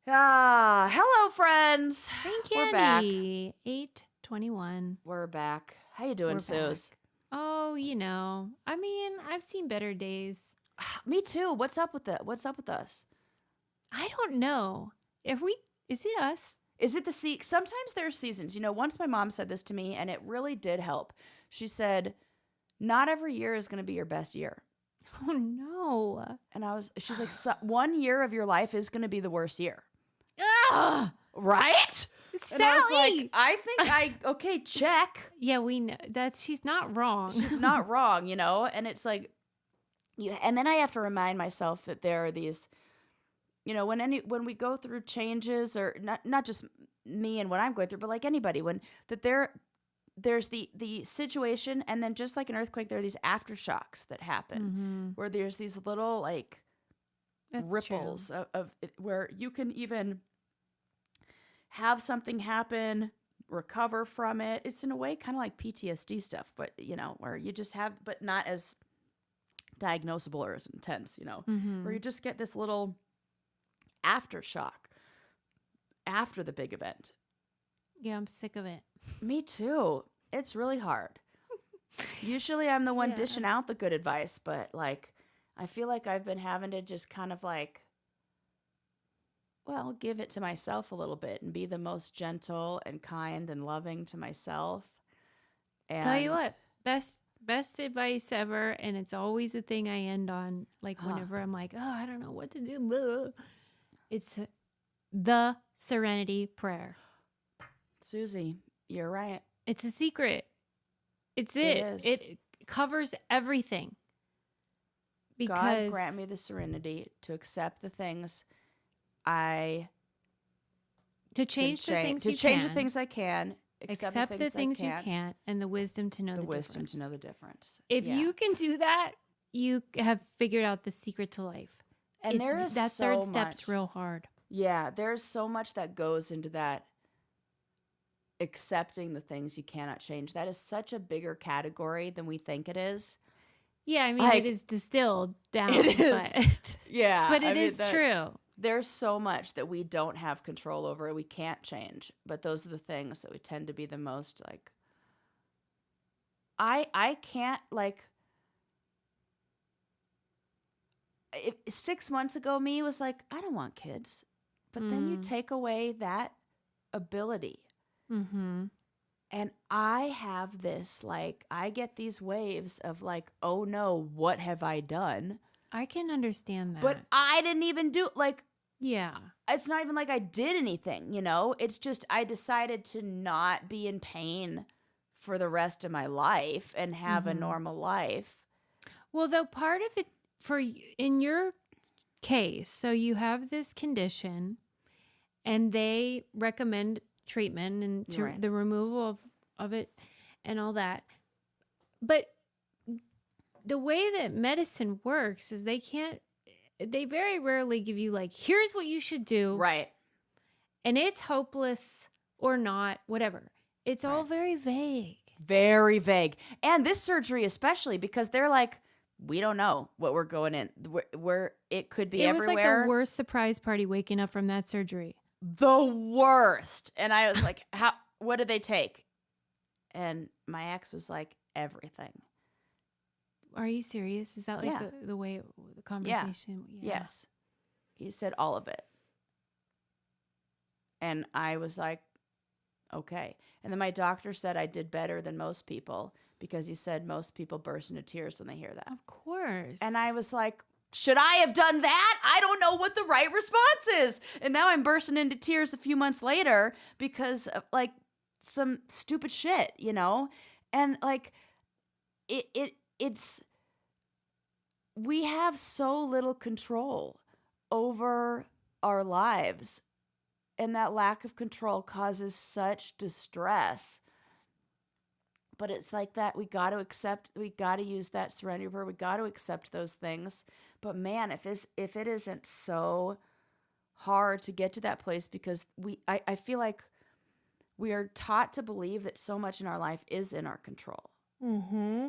Hello, friends. Rain We're back. Candy, 8:21. We're back. How you doing, We're Suze? back. Oh, I mean, I've seen better days. Me too. What's up with it? What's up with us? I don't know. Is it us? Is it sometimes there are seasons. Once my mom said this to me, and it really did help. She said, not every year is going to be your best year. Oh, no. And she's like, 1 year of your life is going to be the worst year. Ugh! Right? Sally! And I was like, okay, check. Yeah, we know that she's not wrong. She's not wrong, and it's like, and then I have to remind myself that there are these, when we go through changes, or not just me and what I'm going through, but like anybody, there's the situation, and then just like an earthquake, there are these aftershocks that happen, where there's these little like That's ripples of where you can even have something happen, recover from it. It's in a way kind of like PTSD stuff, but where you just have, but not as diagnosable or as intense, where you just get this little aftershock after the big event. Yeah, I'm sick of it. Me too. It's really hard. Usually I'm the one dishing out the good advice, but like, I feel like I've been having to just kind of like, give it to myself a little bit and be the most gentle and kind and loving to myself. And tell you what, best advice ever, and it's always the thing I end on, like whenever I'm like, oh, I don't know what to do. Blah. It's the Serenity prayer. Susie, you're right. It's a secret. It's it. It covers everything. Because God grant me the serenity to accept the things to change the things I can, accept the things you can't, and the wisdom to know the difference. To know the difference. If you can do that, you have figured out the secret to life. And there is that so third much. step's real hard. Yeah, there's so much that goes into that. Accepting the things you cannot change. That is such a bigger category than we think it is. Yeah, I mean, it is distilled down. It is. But, yeah. But it is true. There's so much that we don't have control over, we can't change. But those are the things that we tend to be the most like, I can't like, 6 months ago, me was like, I don't want kids. But then you take away that ability. Mm-hmm. And I have this, like, I get these waves of like, oh no, what have I done? I can understand that. But I didn't even do, like, yeah. It's not even like I did anything, It's just I decided to not be in pain for the rest of my life and have a normal life. Well, though part of it, in your case, so you have this condition and they recommend treatment and the removal of it and all that. But the way that medicine works is they very rarely give you like, here's what you should do. Right. And it's hopeless or not, whatever. It's all very vague. Very vague. And this surgery especially, because they're like, we don't know what we're going in. It could be everywhere. It was like the worst surprise party waking up from that surgery. The worst. And I was like, what did they take? And my ex was like, everything. Are you serious? Is that like the way the conversation? Yeah. Yes. He said all of it. And I was like, okay. And then my doctor said I did better than most people because he said most people burst into tears when they hear that. Of course. And I was like, should I have done that? I don't know what the right response is. And now I'm bursting into tears a few months later because of like some stupid shit, And like it's we have so little control over our lives, and that lack of control causes such distress. But it's like that we got to use that serenity prayer. We got to accept those things. But man, if it isn't so hard to get to that place, because I feel like we are taught to believe that so much in our life is in our control. Mm-hmm.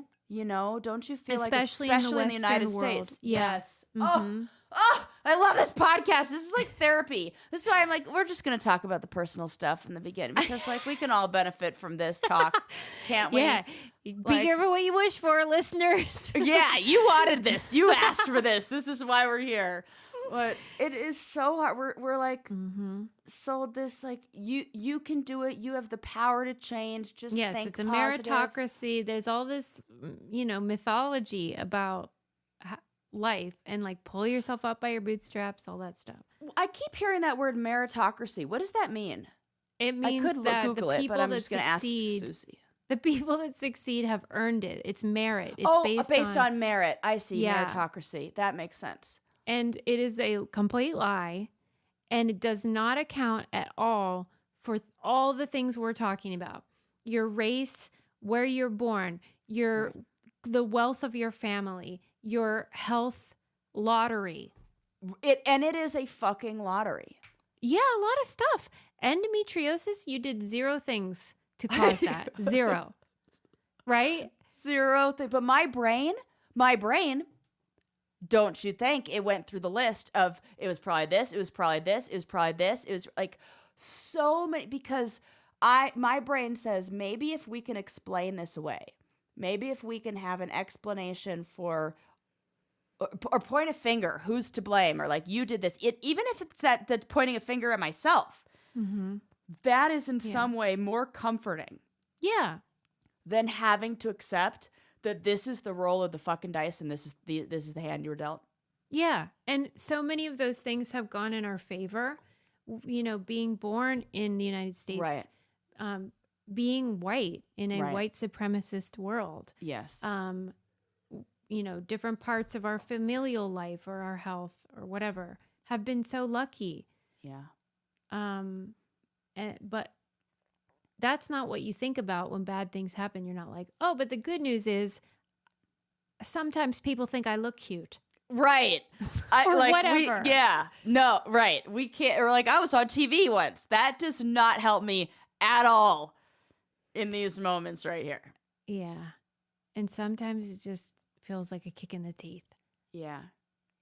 Don't you feel especially like, especially in the United world. States? Yeah. Yes. Mm-hmm. Oh, I love this podcast. This is like therapy. This is why I'm like, we're just going to talk about the personal stuff in the beginning because like we can all benefit from this talk, can't we? Yeah. Be careful what you wish for, listeners. Yeah, you wanted this. You asked for this. This is why we're here. But it is so hard. We're like sold this like you can do it. You have the power to change. Just think it's a positive. meritocracy. There's all this, mythology about life and like pull yourself up by your bootstraps, all that stuff. I keep hearing that word meritocracy. What does that mean? It means I could that Google the it, people but I'm that just going to ask succeed, Susie. the people that succeed have earned it. It's merit. It's based on merit. I see. Yeah. Meritocracy. That makes sense. And it is a complete lie, and it does not account at all for all the things we're talking about. Your race, where you're born, the wealth of your family, your health lottery. It is a fucking lottery. Yeah, a lot of stuff. Endometriosis, you did 0 things to cause that. 0. Right? 0 thing. But my brain, don't you think it went through the list of it was probably this, it was probably this, it was probably this. It was like so many because my brain says maybe if we can explain this away, maybe if we can have an explanation for or point a finger who's to blame or like you did this, even if it's that's pointing a finger at myself, that is in some way more comforting. Yeah. Than having to accept that this is the roll of the fucking dice and this is the hand you were dealt. Yeah. And so many of those things have gone in our favor. Being born in the United States, right. Being white in a right. white supremacist world. Yes. Different parts of our familial life or our health or whatever have been so lucky. Yeah. But that's not what you think about when bad things happen. You're not like, oh, but the good news is sometimes people think I look cute. Right. Or whatever. No, right. We can't, or like I was on TV once. That does not help me at all in these moments right here. Yeah. And sometimes it just feels like a kick in the teeth. Yeah.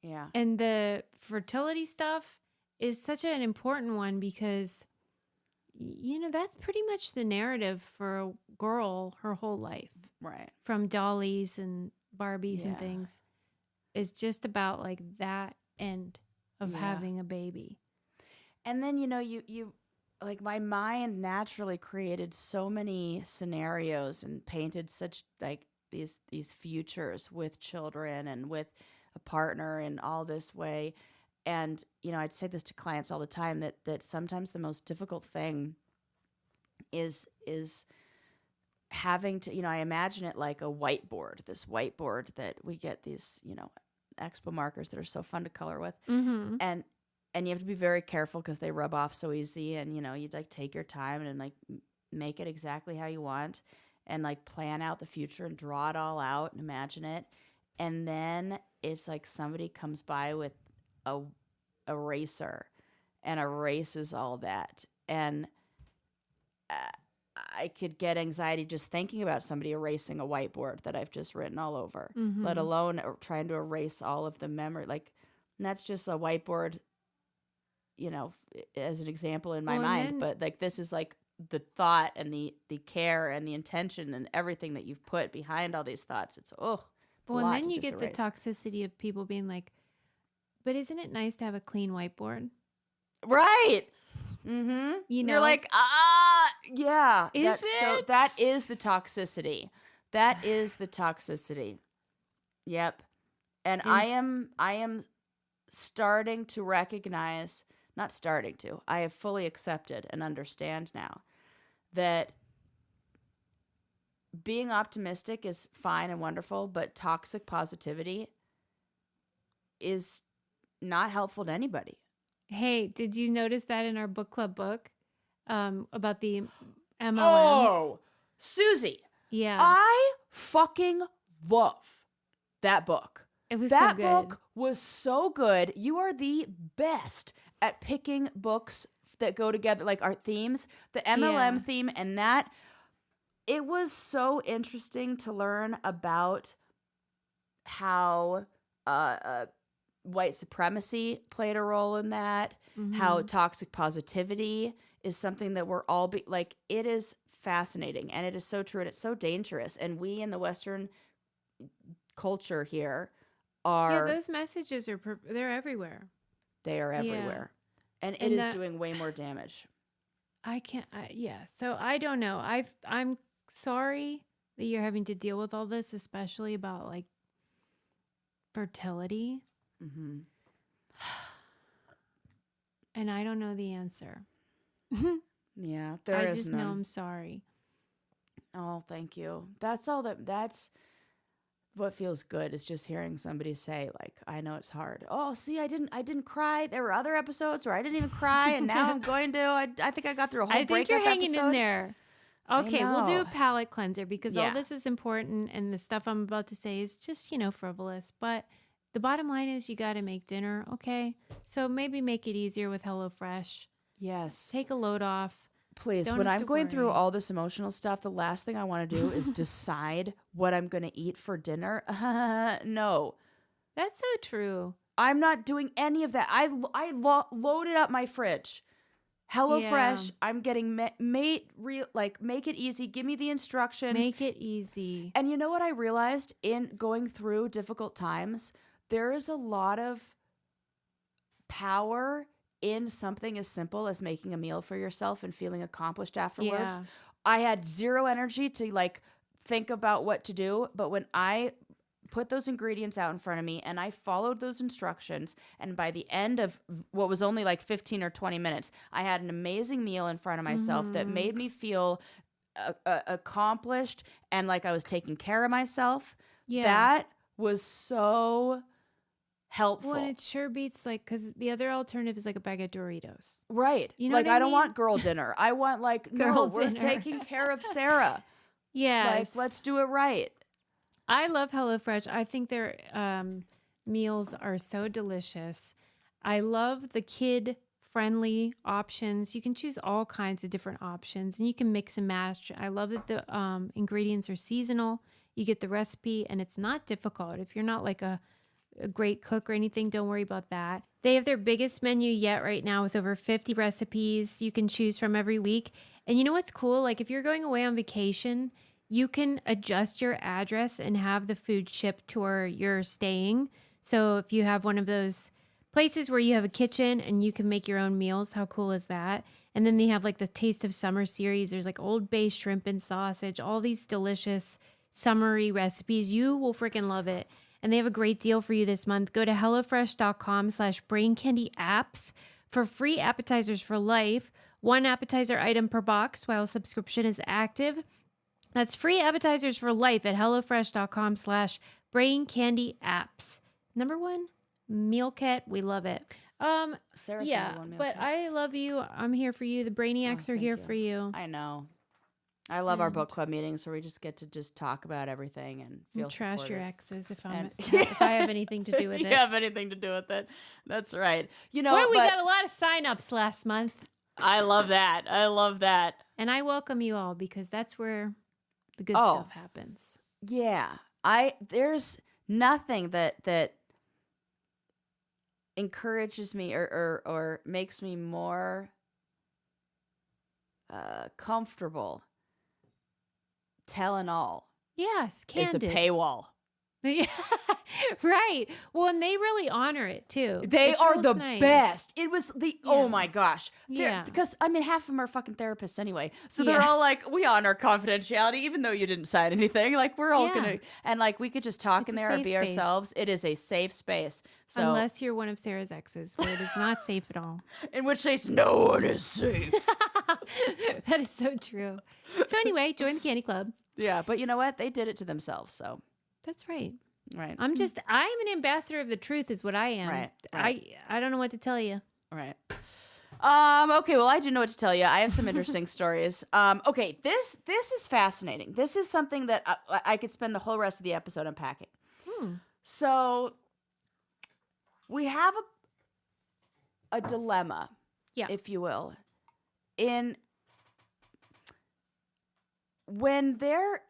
Yeah. And the fertility stuff is such an important one because that's pretty much the narrative for a girl her whole life. Right. From dollies and Barbies and things. It's just about like that end of having a baby. And then, you like my mind naturally created so many scenarios and painted such like these futures with children and with a partner in all this way. And, I'd say this to clients all the time that sometimes the most difficult thing is having to, I imagine it like a whiteboard, this whiteboard that we get these, expo markers that are so fun to color with. Mm-hmm. And you have to be very careful because they rub off so easy. And, you'd like take your time and like make it exactly how you want and like plan out the future and draw it all out and imagine it. And then it's like somebody comes by with a eraser and erases all that. And I could get anxiety just thinking about somebody erasing a whiteboard that I've just written all over, let alone trying to erase all of the memory. Like, and that's just a whiteboard, as an example in my mind. But like, this is like the thought and the care and the intention and everything that you've put behind all these thoughts. It's a lot and then you get erase. The toxicity of people being like, but isn't it nice to have a clean whiteboard? Right. Mm-hmm. You're like, yeah. Is it? So that is the toxicity. That is the toxicity. Yep. And I am starting to recognize, not starting to, I have fully accepted and understand now that being optimistic is fine and wonderful, but toxic positivity is not helpful to anybody. Hey, did you notice that in our book club book about the MLMs? Oh, Susie. Yeah. I fucking love that book. It was that so good. book was so good. You are the best at picking books that go together, like our themes, the MLM theme, and that. It was so interesting to learn about how white supremacy played a role in that, how toxic positivity is something that we're all like, it is fascinating, and it is so true, and it's so dangerous. And we in the Western culture here are those messages are they're everywhere. They are everywhere, and it is doing way more damage. So I don't know. I'm sorry that you're having to deal with all this, especially about like fertility. And I don't know the answer. Yeah, I just know I'm sorry. Oh, thank you. That's what feels good, is just hearing somebody say, like, I know it's hard. Oh, see, I didn't cry. There were other episodes where I didn't even cry, and now I'm going to. I think I got through a whole breakup episode. I think you're hanging in there. Okay, we'll do a palate cleanser, because all this is important, and the stuff I'm about to say is just, frivolous. But the bottom line is you got to make dinner, okay? So maybe make it easier with HelloFresh. Yes. Take a load off. Please, when I'm going through all this emotional stuff, the last thing I want to do is decide what I'm going to eat for dinner. No. That's so true. I'm not doing any of that. I loaded up my fridge. HelloFresh, I'm getting make it easy. Give me the instructions. Make it easy. And you know what I realized in going through difficult times? There is a lot of power in something as simple as making a meal for yourself and feeling accomplished afterwards. Yeah. I had zero energy to think about what to do, but when I put those ingredients out in front of me and I followed those instructions, and by the end of what was only 15 or 20 minutes, I had an amazing meal in front of myself that made me feel accomplished and like I was taking care of myself. Yeah. That was so helpful. Well, and it sure beats because the other alternative is a bag of Doritos. Right. You know I don't want girl dinner. I want we're taking care of Sarah. Yes. Let's do it right. I love HelloFresh. I think their meals are so delicious. I love the kid-friendly options. You can choose all kinds of different options, and you can mix and match. I love that the ingredients are seasonal. You get the recipe, and it's not difficult. If you're not a great cook or anything, don't worry about that. They have their biggest menu yet right now with over 50 recipes you can choose from every week. And you know what's cool? If you're going away on vacation, you can adjust your address and have the food shipped to where you're staying. So if you have one of those places where you have a kitchen and you can make your own meals, how cool is that? And then they have the Taste of Summer series. There's Old Bay shrimp and sausage, all these delicious summery recipes. You will freaking love it. And they have a great deal for you this month. Go to HelloFresh.com/BrainCandyApps for free appetizers for life. 1 appetizer item per box while subscription is active. That's free appetizers for life at HelloFresh.com/BrainCandyApps. Number 1, meal kit. We love it. Sarah's number 1 meal kit. I love you. I'm here for you. The Brainiacs are here for you. I know. I love our book club meetings where we just get to talk about everything and feel trash supported. Your exes if I have anything to do with it. You have anything to do with it. That's right. We got a lot of signups last month. I love that. And I welcome you all, because that's where the good stuff happens. Yeah. There's nothing that encourages me or makes me more comfortable telling all. Yes, candid. It's a paywall. Yeah, right. Well, and they really honor it too. They are the nice. best. It was oh my gosh. Because half of them are fucking therapists anyway. So they're all we honor confidentiality, even though you didn't sign anything. We're all gonna, and we could just talk in there and be ourselves. It is a safe space. So unless you're one of Sarah's exes, where it is not safe at all. In which case, no one is safe. That is so true. So anyway, join the Candy Club. Yeah, but you know what? They did it to themselves, so. That's right. Right. I'm an ambassador of the truth is what I am. Right. I don't know what to tell you. Right. Okay, well, I do know what to tell you. I have some interesting stories. Okay, this is fascinating. This is something that I could spend the whole rest of the episode unpacking. So we have a dilemma, if you will,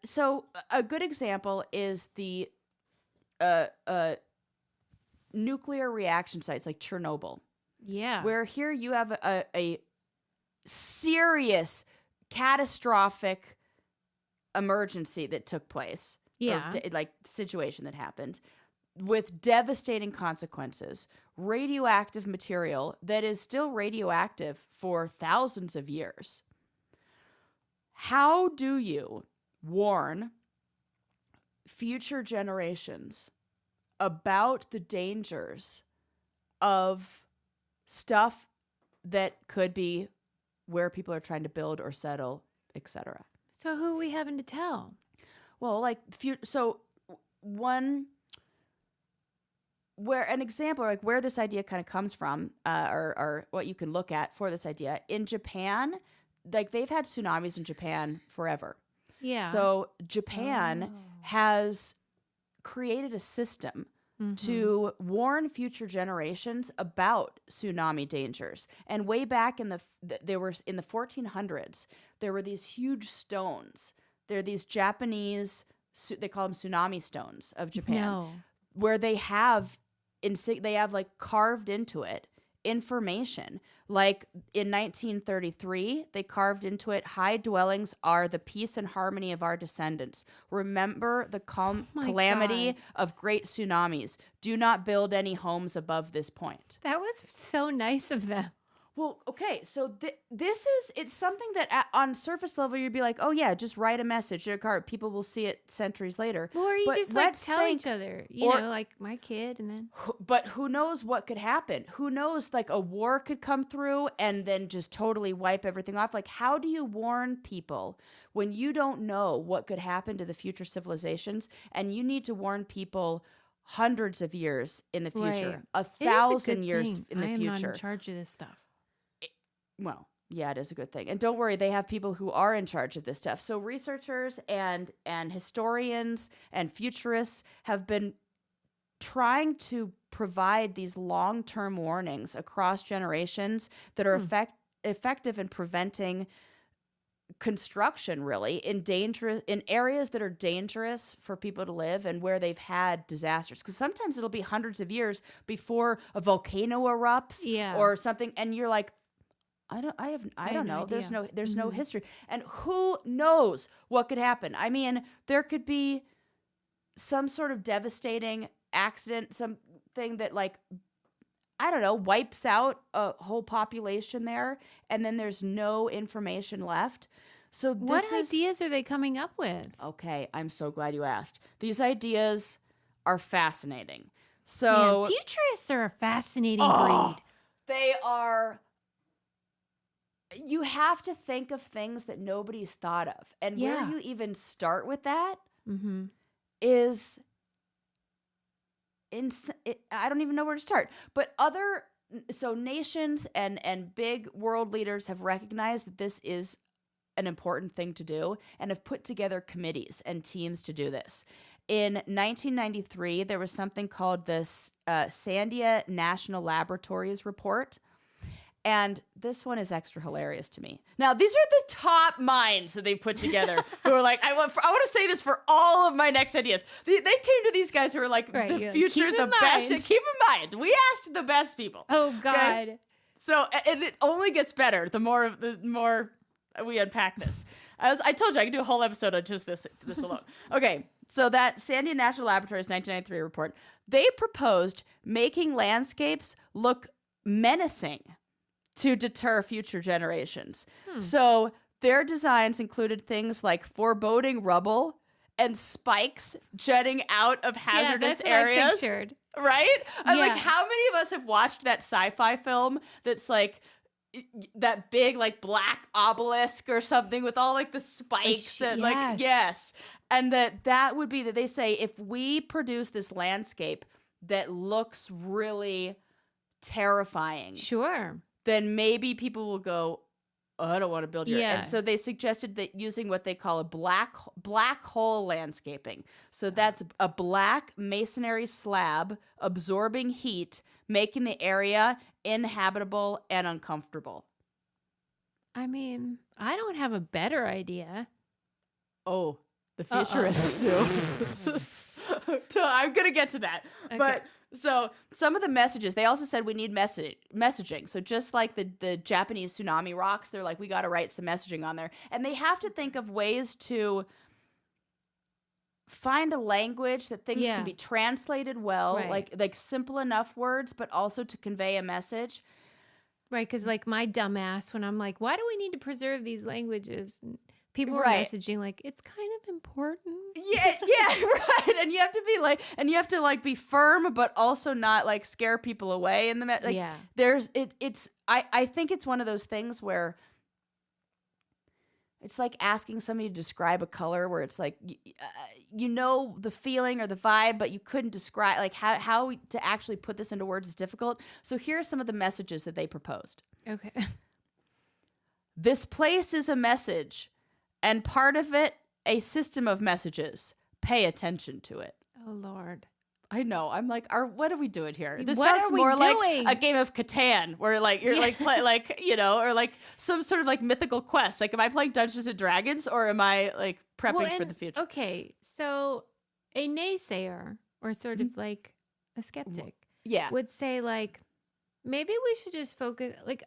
so a good example is the nuclear reaction sites like Chernobyl. Yeah. Where here you have a serious, catastrophic emergency that took place. Yeah. Or like situation that happened with devastating consequences. Radioactive material that is still radioactive for thousands of years. How do you warn future generations about the dangers of stuff that could be where people are trying to build or settle, etc.? So who are we having to tell? Well, like an example, like where this idea kind of comes from, or what you can look at for this idea in Japan, like they've had tsunamis in Japan forever. Yeah. So Japan has created a system to warn future generations about tsunami dangers. And way back in the 1400s, there were these huge stones. They're these Japanese, they call them tsunami stones of Japan, where they have like carved into it information. Like in 1933, they carved into it, high dwellings are the peace and harmony of our descendants. Remember the calamity of great tsunamis. Do not build any homes above this point. That was so nice of them. Well, okay, so it's something that on surface level you'd be like, oh yeah, just write a message in a card. People will see it centuries later. Or you just like tell each other, you know, like my kid, and then. But who knows what could happen? Who knows, like a war could come through and then just totally wipe everything off. Like, how do you warn people when you don't know what could happen to the future civilizations, and you need to warn people hundreds of years in the future, 1,000 years in the future? I am not in charge of this stuff. Well, yeah, it is a good thing. And don't worry, they have people who are in charge of this stuff. So researchers and historians and futurists have been trying to provide these long-term warnings across generations that are effective in preventing construction, really, in areas that are dangerous for people to live and where they've had disasters. Because sometimes it'll be hundreds of years before a volcano erupts or something, and you're like, I don't know. Idea. There's no history. And who knows what could happen? I mean, there could be some sort of devastating accident, something that, like, I don't know, wipes out a whole population there, and then there's no information left. So what ideas are they coming up with? Okay, I'm so glad you asked. These ideas are fascinating. So futurists are a fascinating breed. They are. You have to think of things that nobody's thought of. And where you even start with that is, I don't even know where to start. But nations and big world leaders have recognized that this is an important thing to do and have put together committees and teams to do this. In 1993, there was something called the Sandia National Laboratories Report. And this one is extra hilarious to me. Now, these are the top minds that they put together who are like, I want to say this for all of my next ideas. They came to these guys who are like, the future, the best. Keep in mind, we asked the best people. Oh, God. Okay? So, and it only gets better the more we unpack this. As I told you, I can do a whole episode on just this alone. Okay, so that Sandia National Laboratories 1993 report, they proposed making landscapes look menacing to deter future generations. So their designs included things like foreboding rubble and spikes jutting out of hazardous areas. What I pictured. Right? I'm like, how many of us have watched that sci-fi film that's like that big like black obelisk or something with all like the spikes and like and that would be that they say if we produce this landscape that looks really terrifying. Sure. Then maybe people will go, oh, I don't want to build here. And so they suggested that using what they call a black hole landscaping. So that's a black masonry slab absorbing heat, making the area inhabitable and uncomfortable. I mean, I don't have a better idea. Oh, the futurists do. So I'm going to get to that. Okay. But So some of the messages, they also said we need messaging. So just like the Japanese tsunami rocks, they're like, we got to write some messaging on there. And they have to think of ways to find a language that things can be translated well, like simple enough words, but also to convey a message. Right, because like my dumbass, when I'm like, why do we need to preserve these languages? And people are messaging like, it's kind of important. Yeah, right. And you have to be like, be firm, but also not like scare people away. And there's I think it's one of those things where it's like asking somebody to describe a color, where it's like, you know, the feeling or the vibe, but you couldn't describe, like how to actually put this into words is difficult. So here are some of the messages that they proposed. Okay. This place is a message, and part of it, a system of messages. Pay attention to it. Oh, Lord. I know. I'm like, what are we doing here? This what sounds are more we like a game of Catan, where like you're like like, you know, or like some sort of like mythical quest. Like, am I playing Dungeons and Dragons, or am I like prepping for the future? Okay, so a naysayer, or sort of like a skeptic, would say like, maybe we should just focus. Like,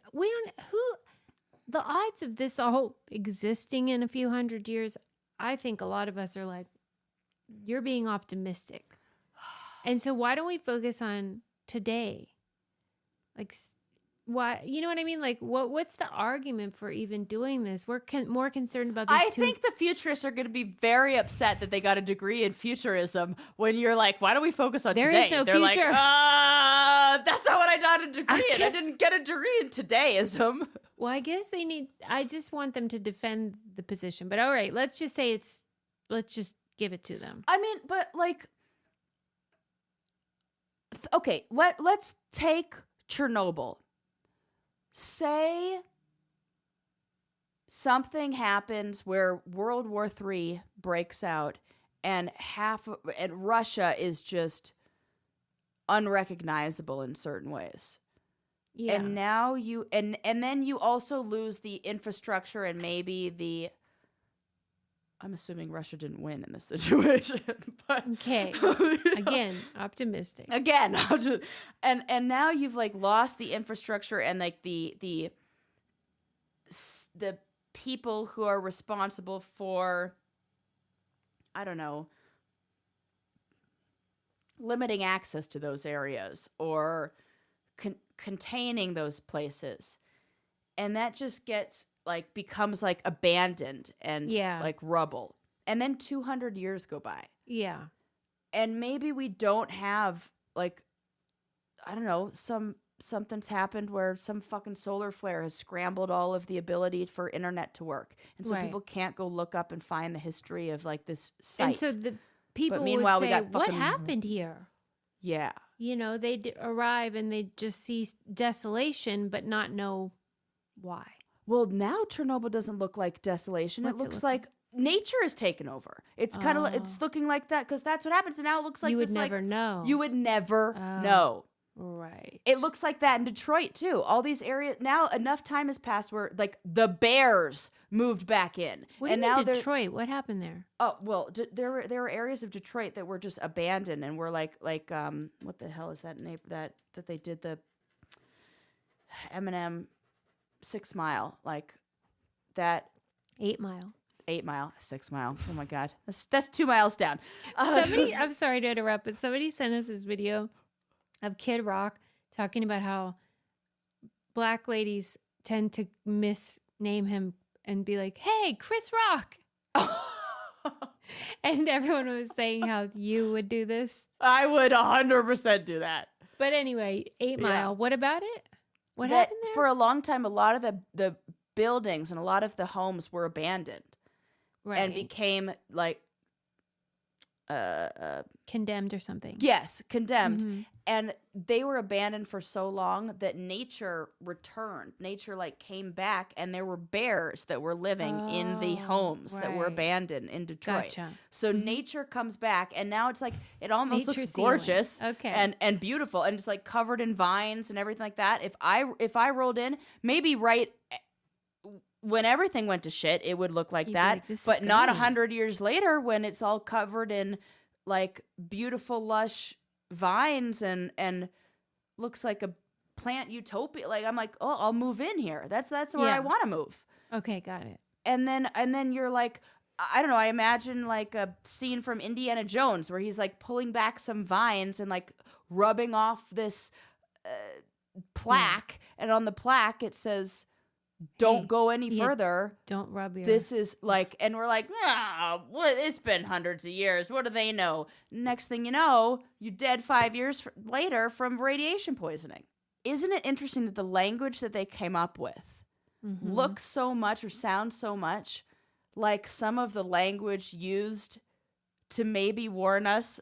the odds of this all existing in a few hundred years. I think a lot of us are like, you're being optimistic. And so why don't we focus on today? Like, why? You know what I mean? Like, what's the argument for even doing this? We're more concerned about this. I think the futurists are going to be very upset that they got a degree in futurism when you're like, why don't we focus on today? There is no They're future. Like, that's not what I got a degree in. I didn't get a degree in todayism. Well, I guess I just want them to defend the position. But all right, let's just say let's just give it to them. I mean, but like, okay, let's take Chernobyl. Say something happens where World War III breaks out, and Russia is just unrecognizable in certain ways. Yeah. And now and then you also lose the infrastructure and maybe I'm assuming Russia didn't win in this situation. But okay. Again, optimistic. Again, and now you've like lost the infrastructure and like the people who are responsible for, I don't know, limiting access to those areas or containing those places. And that just becomes like abandoned and like rubble. And then 200 years go by. Yeah. And maybe we don't have like, I don't know, something's happened where some fucking solar flare has scrambled all of the ability for internet to work. And so people can't go look up and find the history of like this site. And so the people would say, what happened here? Yeah. You know, they'd arrive and they'd just see desolation, but not know why. Well, now Chernobyl doesn't look like desolation. It looks like nature has taken over. It's kind of it's looking like that because that's what happens. And now it looks like you would never know. You would never know. Right. It looks like that in Detroit too. All these areas now. Enough time has passed where like the bears moved back in. What do you mean Detroit? What happened there? Oh well, there were areas of Detroit that were just abandoned and were like what the hell is that name that they did the Eminem 6 Mile, like that 8 Mile. 8 Mile, 6 Mile. Oh my God, that's 2 miles down. I'm sorry to interrupt, but somebody sent us this video of Kid Rock talking about how black ladies tend to misname him and be like, "Hey, Chris Rock." And everyone was saying how you would do this. I would 100% do that. But anyway, 8 Mile. What about it? What happened there? For a long time, a lot of the buildings and a lot of the homes were abandoned. Right. And became like condemned or something. Yes, condemned. Mm-hmm. And they were abandoned for so long that nature returned. Nature like came back, and there were bears that were living in the homes that were abandoned in Detroit. Gotcha. So nature comes back, and now it's like it almost looks gorgeous and beautiful, and it's like covered in vines and everything like that. If I rolled in, maybe right when everything went to shit, it would look like that, but not 100 years later when it's all covered in like beautiful, lush vines and looks like a plant utopia. Like I'm like, oh, I'll move in here. That's where I want to move. Okay, got it. And then you're like, I don't know. I imagine like a scene from Indiana Jones where he's like pulling back some vines and like rubbing off this plaque, and on the plaque it says, "Don't go any further. Don't rub your." This is like, and we're like, it's been hundreds of years. What do they know? Next thing you know, you're dead 5 years later from radiation poisoning. Isn't it interesting that the language that they came up with looks so much or sounds so much like some of the language used to maybe warn us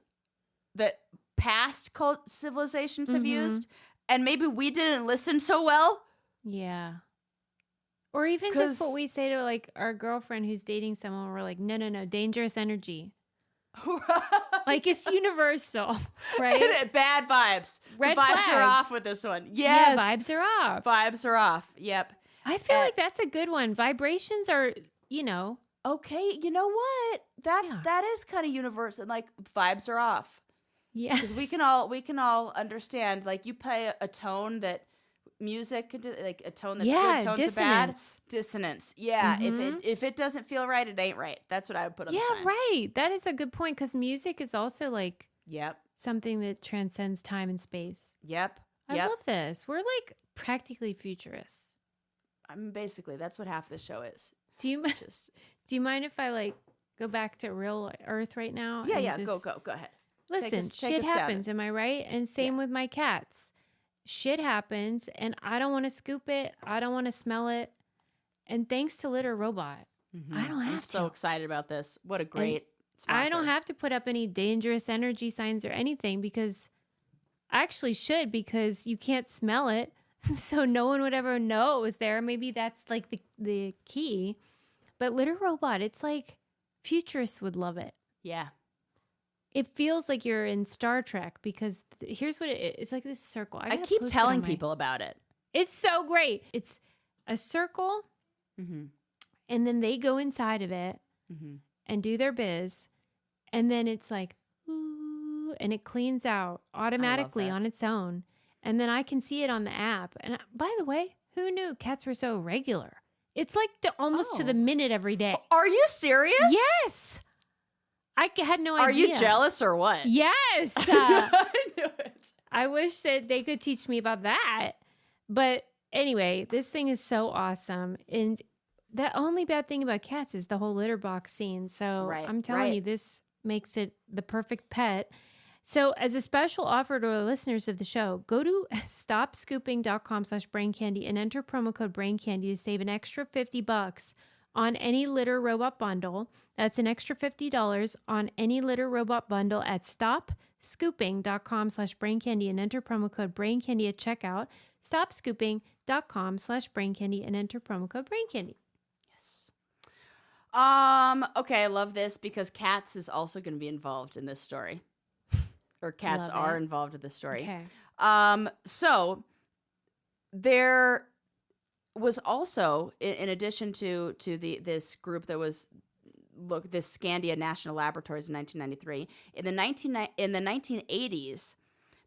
that past civilizations have used, and maybe we didn't listen so well? Yeah. Or even just what we say to like our girlfriend who's dating someone, we're like, no, dangerous energy. Like it's universal, right? Bad vibes. Red the vibes flag. are off with this one. Yes. Yeah, vibes are off. Vibes are off. Yep. I feel like that's a good one. Vibrations are, Okay, you know what? That is kind of universal. Like vibes are off. Yeah. Because we can all understand. Like you play a tone that music could do, like a tone that's good, tones dissonance. are bad. Dissonance. Yeah. If it doesn't feel right, it ain't right. That's what I would put on the sign. Yeah, right. That is a good point because music is also like something that transcends time and space. Yep. I love this. We're like practically futurists. I mean, basically, that's what half the show is. Do you mind if I like go back to real Earth right now? Yeah. Go ahead. Listen, shit happens. Am I right? And same with my cats. Shit happens, and I don't want to scoop it. I don't want to smell it. And thanks to Litter Robot, I don't have to. I'm so excited about this. What a great sponsor. I don't have to put up any dangerous energy signs or anything because I actually should, because you can't smell it. So no one would ever know it was there. Maybe that's like the key. But Litter Robot, it's like futurists would love it. Yeah. It feels like you're in Star Trek because here's what it's like, this circle. I keep telling people about it. It's so great. It's a circle, and then they go inside of it and do their biz, and then it's like, ooh, and it cleans out automatically on its own. And then I can see it on the app. And by the way, who knew cats were so regular? It's like almost to the minute every day. Are you serious? Yes. I had no idea. Are you jealous or what? Yes. I knew it. I wish that they could teach me about that. But anyway, this thing is so awesome. And the only bad thing about cats is the whole litter box scene. So I'm telling you, this makes it the perfect pet. So as a special offer to our listeners of the show, go to stopscooping.com/braincandy and enter promo code braincandy to save an extra $50 on any Litter Robot bundle. That's an extra $50 on any Litter Robot bundle at stopscooping.com/braincandy and enter promo code braincandy at checkout. Stopscooping.com/braincandy and enter promo code braincandy. Yes. Okay, I love this because cats is also going to be involved in this story. Or cats are involved in this story. Okay. So there was also, in addition to this group that was this Scandia National Laboratories in 1993, in the 1980s,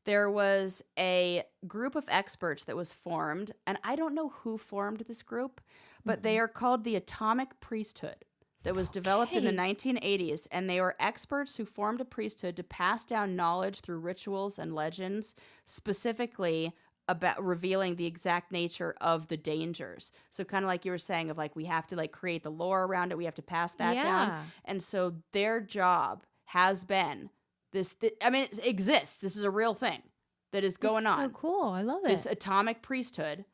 there was a group of experts that was formed, and I don't know who formed this group, but they are called the Atomic Priesthood. That was developed in the 1980s, and they were experts who formed a priesthood to pass down knowledge through rituals and legends, specifically about revealing the exact nature of the dangers. So kind of like you were saying, of like we have to like create the lore around it, we have to pass that down. And so their job has been this. I mean, it exists. This is a real thing that is going on. So cool. I love it. This atomic priesthood,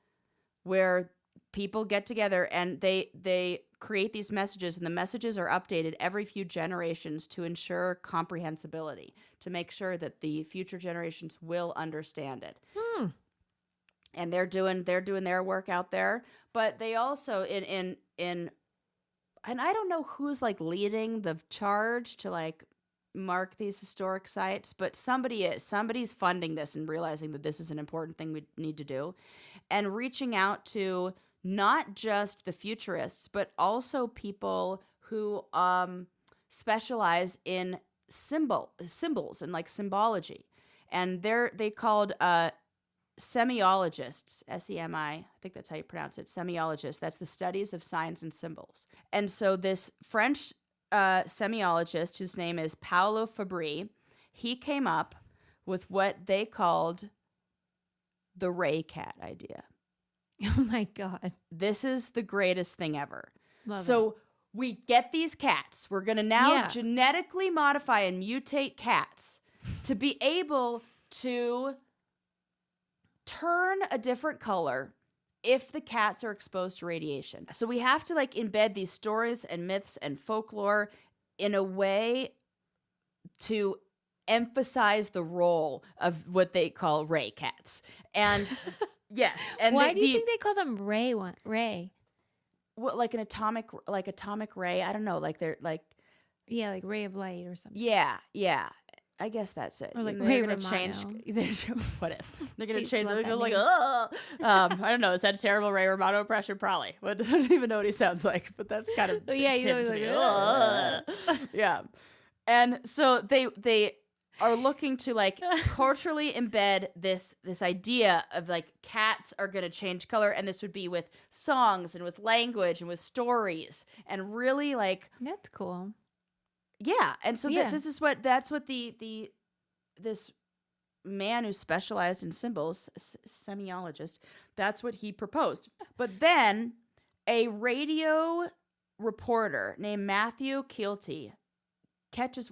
where people get together and they create these messages, and the messages are updated every few generations to ensure comprehensibility, to make sure that the future generations will understand it. And they're doing their work out there, but they also in and I don't know who's like leading the charge to like mark these historic sites, but somebody's funding this and realizing that this is an important thing we need to do, and reaching out to not just the futurists, but also people who specialize in symbols and like symbology. and they called semiologists, SEMI, I think that's how you pronounce it, semiologists. That's the studies of signs and symbols. And so this French semiologist, whose name is Paolo Fabri, he came up with what they called the Ray cat idea. Oh my God. This is the greatest thing ever. Love it. We get these cats. We're going to now genetically modify and mutate cats to be able to turn a different color if the cats are exposed to radiation. So we have to like embed these stories and myths and folklore in a way to emphasize the role of what they call Ray cats. And yes. And why do you think they call them Ray? What, like an atomic ray? I don't know. Like they're like, yeah, like ray of light or something. Yeah. I guess that's it. Or like they're Ray gonna Romano. change. What if they're gonna change? They're gonna like, oh, I don't know. Is that a terrible Ray Romano impression? Probably. I don't even know what he sounds like, but that's kind of yeah. And so they are looking to like culturally embed this idea of like cats are going to change color, and this would be with songs and with language and with stories, and really like that's cool. Yeah, and so that's what this man who specialized in symbols, semiologist, that's what he proposed. But then a radio reporter named Matthew Keelty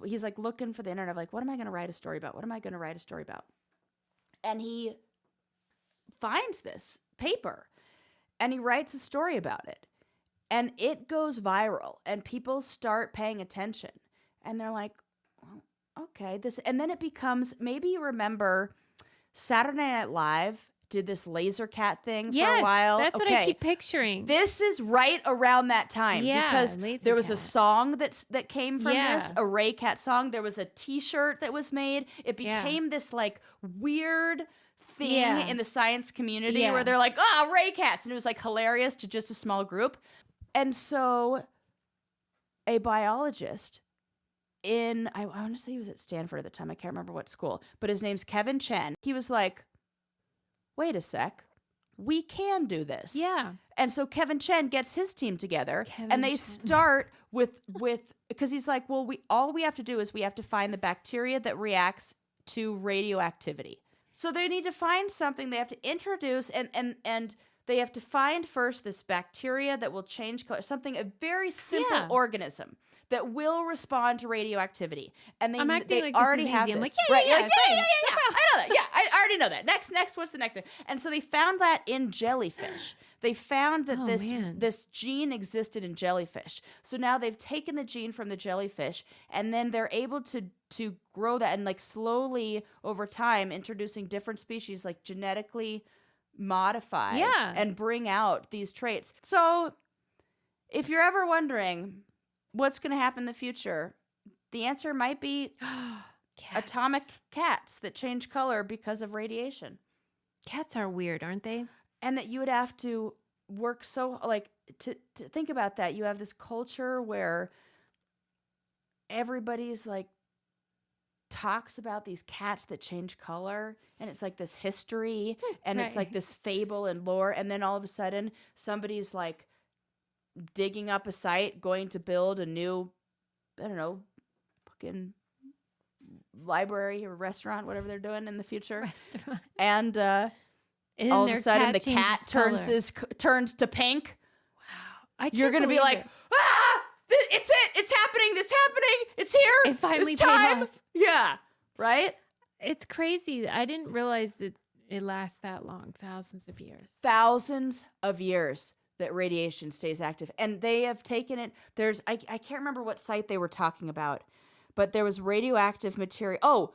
he's like looking for the internet, like, what am I going to write a story about? And he finds this paper and he writes a story about it, and it goes viral and people start paying attention, and they're like, well, okay, and then it becomes, maybe you remember Saturday Night Live did this laser cat thing for a while. That's what I keep picturing. This is right around that time, because there was a song that came from this, a Ray Cat song. There was a T-shirt that was made. It became this like weird thing in the science community where they're like, Ray Cats, and it was like hilarious to just a small group. And so a biologist I want to say he was at Stanford at the time. I can't remember what school, but his name's Kevin Chen. He was like, wait a sec, we can do this. Yeah. And so Kevin Chen gets his team together, and they start with because he's like, well, all we have to do is we have to find the bacteria that reacts to radioactivity. So they need to find something. They have to introduce and they have to find first this bacteria that will change color, a very simple organism that will respond to radioactivity. And I'm acting they like already this is have easy. this. I'm like, yeah. I know that. Yeah, I already know that. Next, what's the next thing? And so they found that in jellyfish. They found that this gene existed in jellyfish. So now they've taken the gene from the jellyfish, and then they're able to grow that and like slowly over time introducing different species, like genetically modify and bring out these traits. So if you're ever wondering what's going to happen in the future, the answer might be atomic cats that change color because of radiation. Cats are weird, aren't they? And that you would have to work so, like, to think about that. You have this culture where everybody's like talks about these cats that change color, and it's like this history and it's like this fable and lore, and then all of a sudden somebody's like digging up a site, going to build a new, I don't know, fucking library or restaurant, whatever they're doing in the future. And all of a sudden the cat turns to pink. Wow. You're going to be like, it's happening. It's here. It finally it's time. paid off. Yeah. Right? It's crazy. I didn't realize that it lasts that long. Thousands of years that radiation stays active. And they have taken it. I can't remember what site they were talking about, but there was radioactive material. Oh,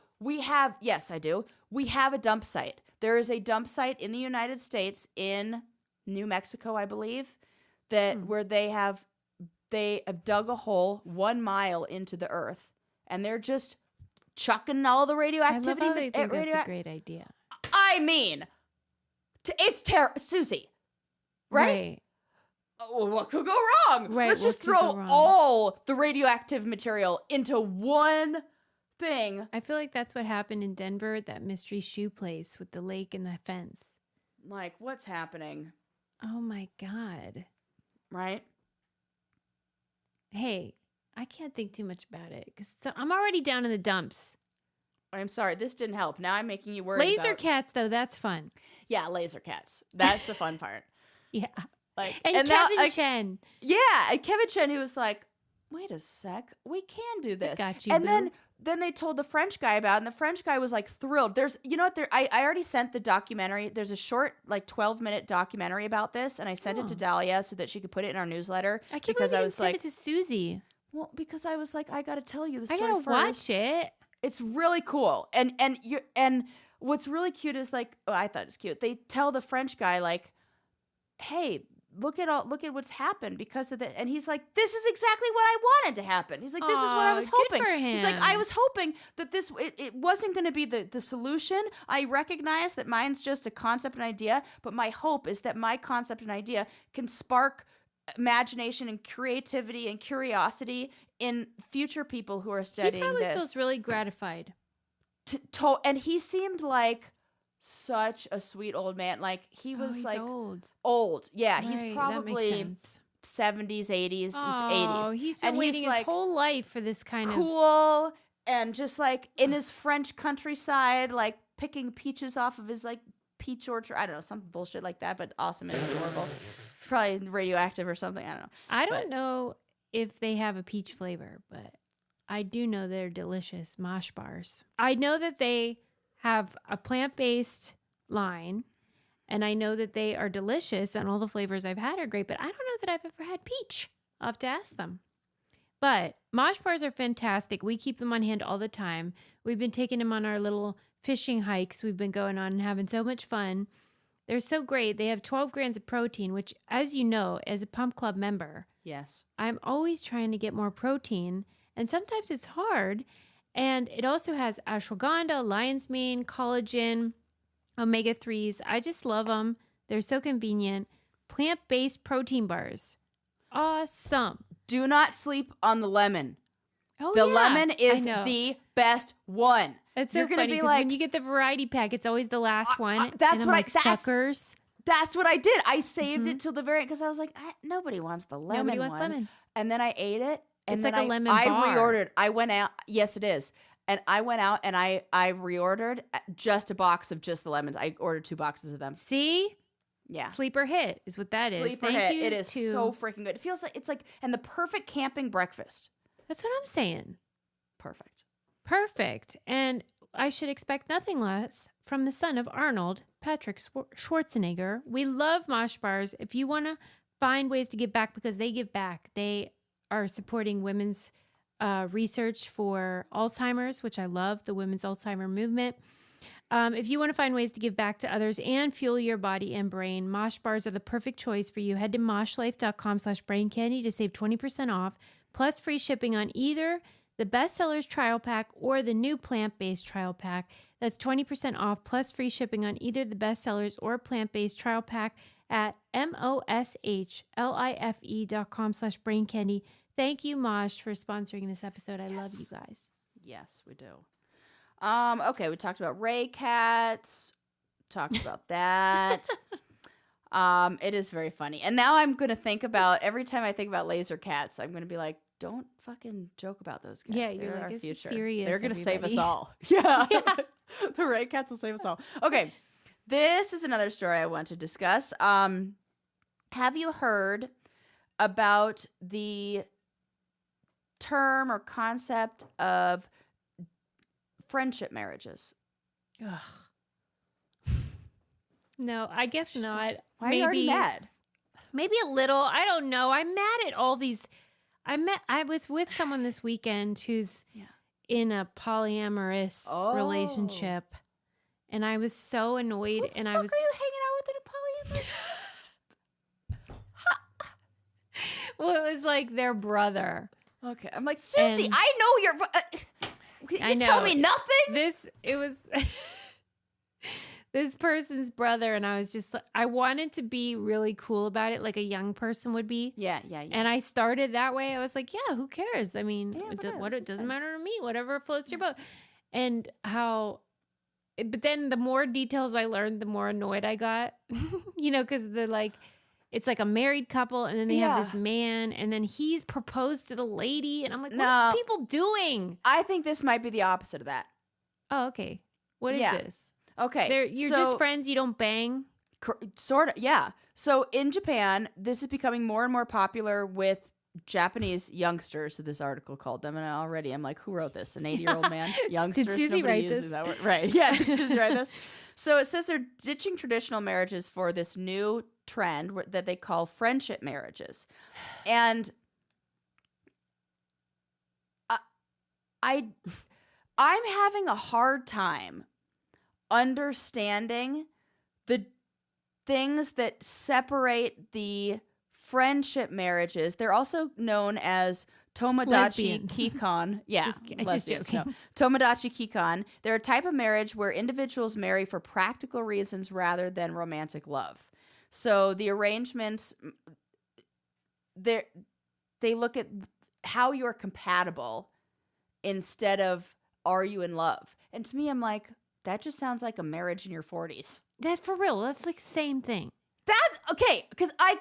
yes, I do. We have a dump site. There is a dump site in the United States in New Mexico, I believe, where they have dug a hole 1 mile into the earth, and they're just chucking all the radioactivity. I love how they think that's a great idea. I mean, it's Susie, right? Oh, what could go wrong? Right, Let's just throw all the radioactive material into one thing. I feel like that's what happened in Denver at that mystery shoe place with the lake and the fence. Like, what's happening? Oh my God. Right? Hey, I can't think too much about it because I'm already down in the dumps. I'm sorry, this didn't help. Now I'm making you worried. Laser cats, though, that's fun. Yeah, laser cats. That's the fun part. Yeah. Like, and Kevin Chen. Yeah, and Kevin Chen, he was like, wait a sec, we can do this. Got you, and boo. then they told the French guy about it, and the French guy was like thrilled. There's, you know what, I already sent the documentary. There's a short, like 12-minute documentary about this, and I sent it to Dahlia so that she could put it in our newsletter. I can't believe you sent it to Susie. Well, because I was like, I got to tell you the story I gotta first. watch it. It's really cool. And what's really cute is like, oh, I thought it's cute. They tell the French guy like, hey, look at what's happened because of that. And he's like, this is exactly what I wanted to happen. He's like, this is what I was hoping. Good for him. He's like, I was hoping that it wasn't going to be the solution. I recognize that mine's just a concept and idea, but my hope is that my concept and idea can spark imagination and creativity and curiosity in future people who are studying this. He probably feels really gratified. And he seemed like such a sweet old man. Like he was he's like old. Yeah, right, he's probably 70s, 80s, 80s. He's been waiting his whole life for this kind cool and just like in his French countryside, like picking peaches off of his like peach orchard. I don't know, some bullshit like that, but awesome and adorable. Probably radioactive or something. I don't know. I don't know if they have a peach flavor, but I do know they're delicious mosh bars. I know that they have a plant-based line, and I know that they are delicious, and all the flavors I've had are great, but I don't know that I've ever had peach. I'll have to ask them. But mosh bars are fantastic. We keep them on hand all the time. We've been taking them on our little fishing hikes we've been going on and having so much fun. They're so great. They have 12 grams of protein, which, as you know, as a Pump Club member, yes, I'm always trying to get more protein, and sometimes it's hard. And it also has ashwagandha, lion's mane, collagen, omega-3s. I just love them. They're so convenient. Plant-based protein bars. Awesome. Do not sleep on the lemon. Oh, the lemon is the best one. It's so funny because when you get the variety pack, it's always the last one. That's what suckers. That's what I did. I saved it till the very end because I was like, nobody wants the lemon. Nobody wants lemon. And then I ate it. And it's then like a lemon bar. I reordered. I went out. Yes, it is. And I went out and I reordered just a box of just the lemons. I ordered 2 boxes of them. See? Yeah. Sleeper hit is what that is. Sleeper hit. It is so freaking good. It feels like it's like, and the perfect camping breakfast. That's what I'm saying. Perfect. And I should expect nothing less from the son of Arnold, Patrick Schwarzenegger. We love mosh bars. If you want to find ways to give back, because they give back, they are supporting women's research for Alzheimer's, which I love, the women's Alzheimer movement. If you want to find ways to give back to others and fuel your body and brain, mosh bars are the perfect choice for you. Head to moshlife.com/braincandy to save 20% off, plus free shipping on either the bestsellers trial pack or the new plant-based trial pack. That's 20% off plus free shipping on either the bestsellers or plant-based trial pack at moshlife.com/braincandy. Thank you, Mosh, for sponsoring this episode. I love you guys. Yes, we do. Okay, we talked about Ray cats. Talked about that. It is very funny. And now I'm going to think about, every time I think about laser cats, I'm going to be like, don't fucking joke about those cats. Yeah, They're like, our this is future. serious, They're going to save us everybody. all. Yeah. The Ray cats will save us all. Okay. This is another story I want to discuss. Have you heard about the term or concept of friendship marriages? Ugh. No, I guess not. Why are you already mad? Maybe a little. I don't know. I'm mad at all these. I was with someone this weekend who's in a polyamorous relationship, and I was so annoyed. Who the fuck are you hanging out with in a polyamorous? Well, it was like their brother. Okay, I'm like, Susie, I know you're. You tell me nothing. this person's brother, and I was just like, I wanted to be really cool about it, like a young person would be. Yeah. And I started that way. I was like, yeah, who cares? I mean, Yeah, it doesn't matter to me, whatever floats your boat. And but then the more details I learned, the more annoyed I got, because it's like a married couple, and then they have this man, and then he's proposed to the lady, and I'm like, what are people doing? I think this might be the opposite of that. Oh, okay. What is this? Okay. You're just friends, you don't bang? Sort of, yeah. So in Japan, this is becoming more and more popular with Japanese youngsters, so this article called them, and already I'm like, who wrote this? An 80-year-old man? Youngsters? Did Susie write this? That word. Right, yeah, did Susie write this? So it says they're ditching traditional marriages for this new trend that they call friendship marriages. And I'm having a hard time understanding the things that separate the friendship marriages. They're also known as Tomodachi Kikon. Yeah, just joking. No. Tomodachi Kikon. They're a type of marriage where individuals marry for practical reasons rather than romantic love. So the arrangements, they look at how you're compatible instead of are you in love. And to me, I'm like, that just sounds like a marriage in your 40s. That's for real. That's like same thing. That's okay, because I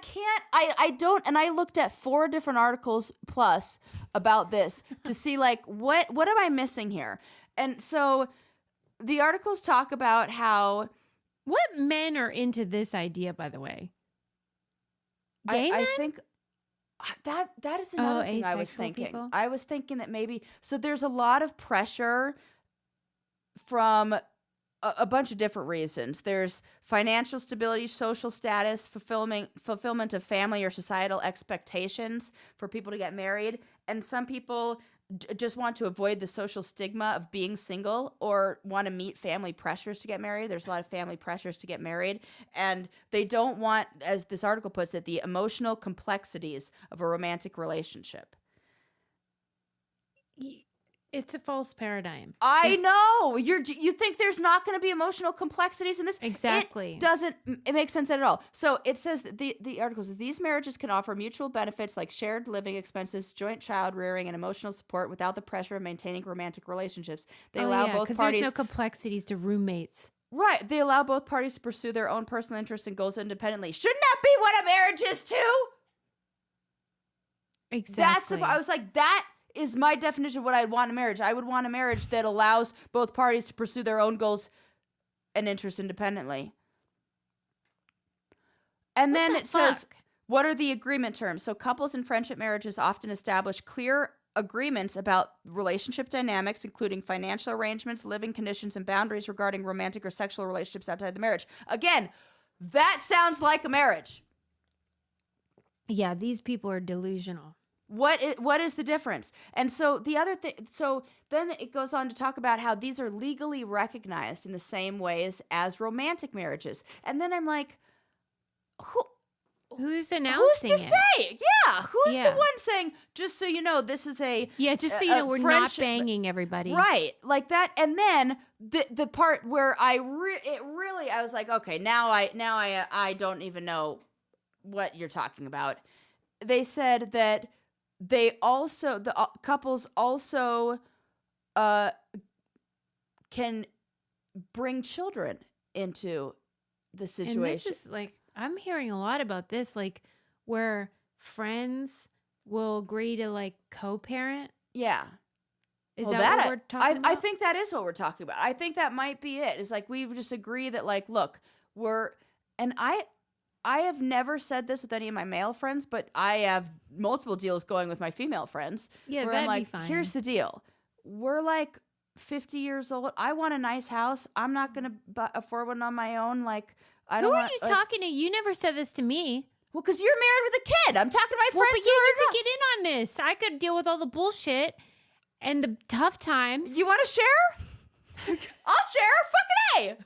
don't, and I looked at 4 different articles plus about this to see like what am I missing here? And so the articles talk about how what men are into this idea, by the way. Gay men? I think that is another thing I was thinking. People? I was thinking that maybe so there's a lot of pressure from a bunch of different reasons. There's financial stability, social status, fulfillment of family or societal expectations for people to get married. And some people just want to avoid the social stigma of being single or want to meet family pressures to get married. There's a lot of family pressures to get married. And they don't want, as this article puts it, the emotional complexities of a romantic relationship. It's a false paradigm. I know. You think there's not going to be emotional complexities in this? Exactly. It makes sense at all. So it says that the article says these marriages can offer mutual benefits like shared living expenses, joint child rearing, and emotional support without the pressure of maintaining romantic relationships. They allow both parties. Because there's no complexities to roommates. Right. They allow both parties to pursue their own personal interests and goals independently. Shouldn't that be what a marriage is too? Exactly. I was like, that is my definition of what I'd want in a marriage. I would want a marriage that allows both parties to pursue their own goals and interests independently. And then it says, what are the agreement terms? So couples in friendship marriages often establish clear agreements about relationship dynamics, including financial arrangements, living conditions, and boundaries regarding romantic or sexual relationships outside the marriage. Again, that sounds like a marriage. Yeah, these people are delusional. What is the difference? And so the other thing, so then it goes on to talk about how these are legally recognized in the same ways as romantic marriages. And then I'm like, who's announcing Who's to say? Yeah, who's the one saying, just so you know, this is just so you know, we're not banging everybody. Right, like that. And then the part where I was like, okay, now I don't even know what you're talking about. They said that the couples also can bring children into the situation. And this is like, I'm hearing a lot about this, like where friends will agree to like co-parent. Yeah. Is that what we're talking about? I think that is what we're talking about. I think that might be it. It's like we just agree that like, look, I have never said this with any of my male friends, but I have multiple deals going with my female friends. Yeah, where that'd I'm like, be fine. Here's the deal. We're like 50 years old. I want a nice house. I'm not going to afford one on my own. Like, I don't. Who are you talking to? You never said this to me. Well, because you're married with a kid. I'm talking to my friends. But you could get in on this. I could deal with all the bullshit and the tough times. You want to share? I'll share. Fucking A.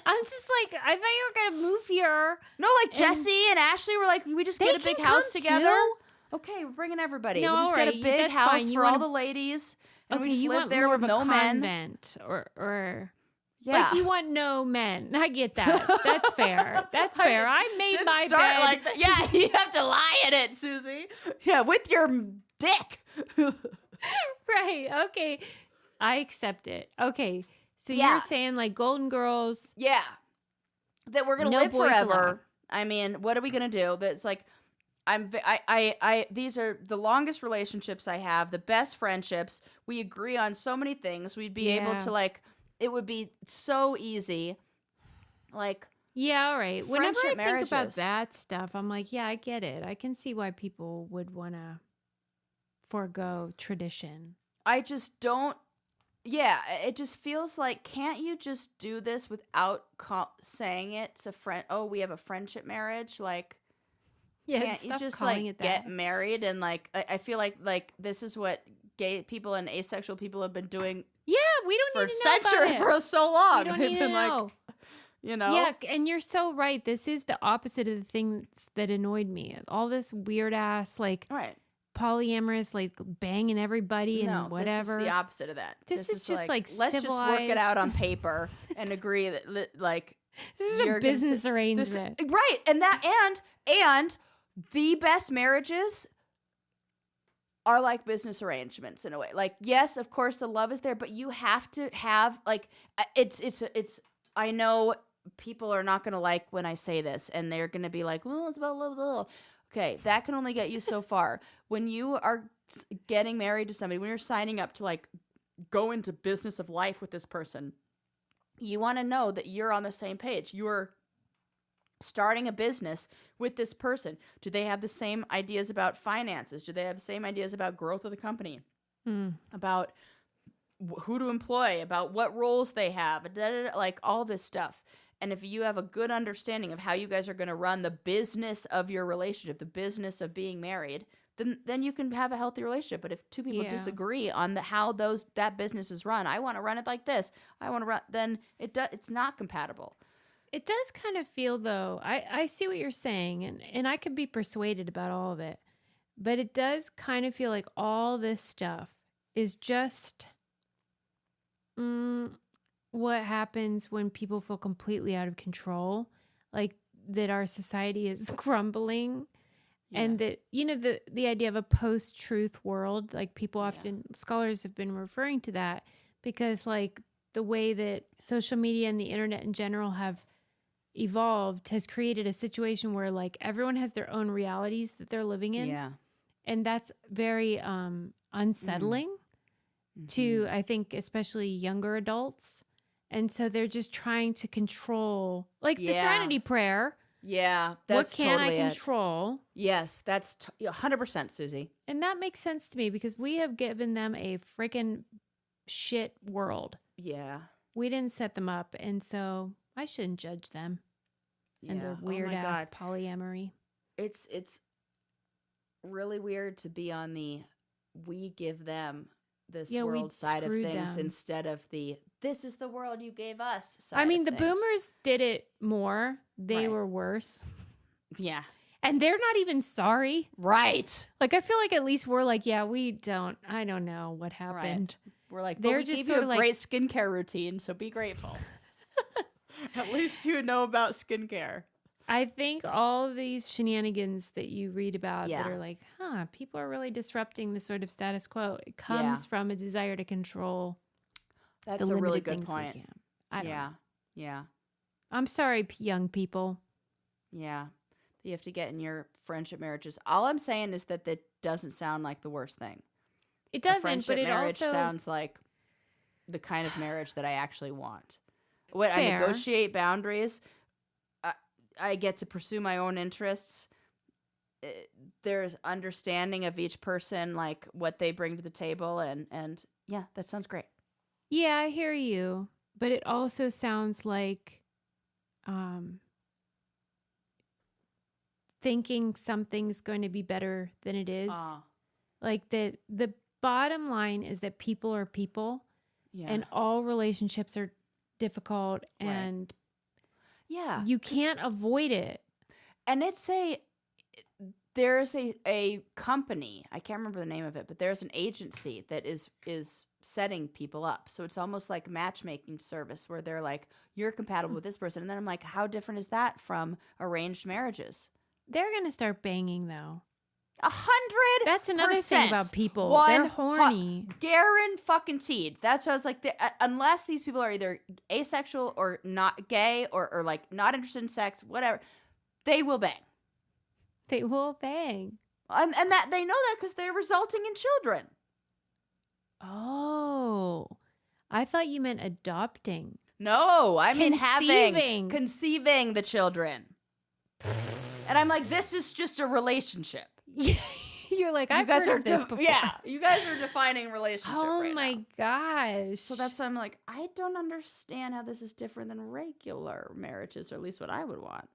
I'm just like, I thought you were going to move here. No, like Jesse and Ashley were like, we just get a big house together. Too. Okay, we're bringing everybody. No, we'll just get a big house for all the ladies. And we just live there with no men. Or Yeah. Like you want no men. I get that. That's fair. That's fair. I made Didn't my start bed. like that. Yeah, you have to lie in it, Susie. Yeah, with your dick. Right. Okay. I accept it. Okay. So Yeah. you're saying like Golden Girls. Yeah. That we're gonna No live boys forever. allowed. I mean, what are we gonna do? That's like, these are the longest relationships I have, the best friendships. We agree on so many things. We'd be able to like, it would be so easy. Like, yeah, all right. Whenever I friendship think about marriages. that stuff, I'm like, yeah, I get it. I can see why people would want to forego tradition. I just don't. Yeah, it just feels like, can't you just do this without saying it to friend? Oh, we have a friendship marriage. Like, Yeah, can't you stop just calling like it get that. married? And like, I feel like this is what gay people and asexual people have been doing. Yeah, we don't need to know about it. For so long. We don't They've need been to like, know. you know. Yeah, and you're so right. This is the opposite of the things that annoyed me. All this weird ass like Right. polyamorous, like banging everybody and whatever. This is the opposite of that. This is just like let's just work it out on civilized. paper and agree that like This is a business arrangement. right, and the best marriages are like business arrangements in a way. Like, yes, of course the love is there, but you have to have like it's I know people are not going to like when I say this, and they're going to be like, well, it's about love, love. Okay, that can only get you so far. When you are getting married to somebody, when you're signing up to like go into business of life with this person, you want to know that you're on the same page. You're starting a business with this person. Do they have the same ideas about finances? Do they have the same ideas about growth of the company? About who to employ, about what roles they have, like all this stuff. And if you have a good understanding of how you guys are going to run the business of your relationship, the business of being married, then you can have a healthy relationship. But if two people disagree on how that business is run, I want to run it like this, I want to run, then it's not compatible. It does kind of feel, though, I see what you're saying, and I could be persuaded about all of it, but it does kind of feel like all this stuff is just what happens when people feel completely out of control, like that our society is crumbling. Yeah. And that, the idea of a post-truth world, like people often, scholars have been referring to that because like the way that social media and the internet in general have evolved has created a situation where like everyone has their own realities that they're living in. Yeah. And that's very unsettling to, I think, especially younger adults. And so they're just trying to control, like the Serenity prayer. Yeah, that's what can totally I control? Yes, that's 100%, Susie. And that makes sense to me because we have given them a freaking shit world. Yeah. We didn't set them up, and so I shouldn't judge them and their weird ass polyamory. It's really weird to be on the we give them this world side of things instead of the this is the world you gave us side I mean, of the things. boomers did it more. They were worse. Yeah. And they're not even sorry. Right. Like, I feel like at least we're like, yeah, I don't know what happened. Right. We're like, they're we just gave you a like, great skincare routine, so be grateful. At least you know about skincare. I think all of these shenanigans that you read about that are like, people are really disrupting the sort of status quo. It comes from a desire to control. That's a really good point. I don't know. Yeah. I'm sorry, young people. Yeah. You have to get in your friendship marriages. All I'm saying is that doesn't sound like the worst thing. It doesn't, but it marriage also sounds like the kind of marriage that I actually want. When I negotiate boundaries, I get to pursue my own interests. There's understanding of each person, like what they bring to the table, and yeah, that sounds great. Yeah, I hear you, but it also sounds like thinking something's going to be better than it is. Like the bottom line is that people are people, and all relationships are difficult, and you can't avoid it. And there's a company, I can't remember the name of it, but there's an agency that is setting people up. So it's almost like matchmaking service where they're like, you're compatible with this person. And then I'm like, how different is that from arranged marriages? They're going to start banging though. 100%. That's another thing about people. They're horny. Guaranteed. That's what I was like. Unless these people are either asexual or not gay or like not interested in sex, whatever, they will bang. They will bang. And that they know that because they're resulting in children. Oh, I thought you meant adopting. No, I mean conceiving the children. And I'm like, this is just a relationship. You're like, I've heard of this before. Yeah, you guys are defining relationship right now. Oh my gosh. So that's why I'm like, I don't understand how this is different than regular marriages, or at least what I would want.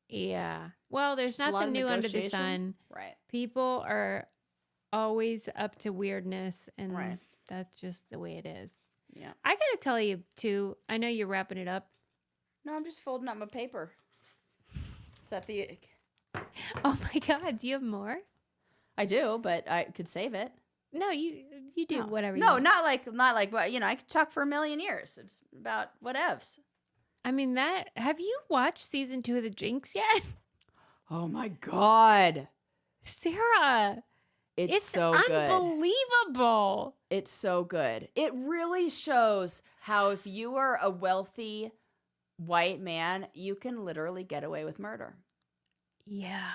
Yeah. Well, there's nothing new under the sun. Right. People are always up to weirdness, and that's just the way it is. Yeah. I got to tell you, too, I know you're wrapping it up. No, I'm just folding up my paper. Is that the... Oh, my God. Do you have more? I do, but I could save it. No, you do whatever you want. want. not like, well, I could talk for a million years. It's about whatevs. I mean, have you watched season 2 of The Jinx yet? Oh, my God. Sarah. It's so good. Unbelievable. It's so good. It really shows how if you are a wealthy white man, you can literally get away with murder. Yeah.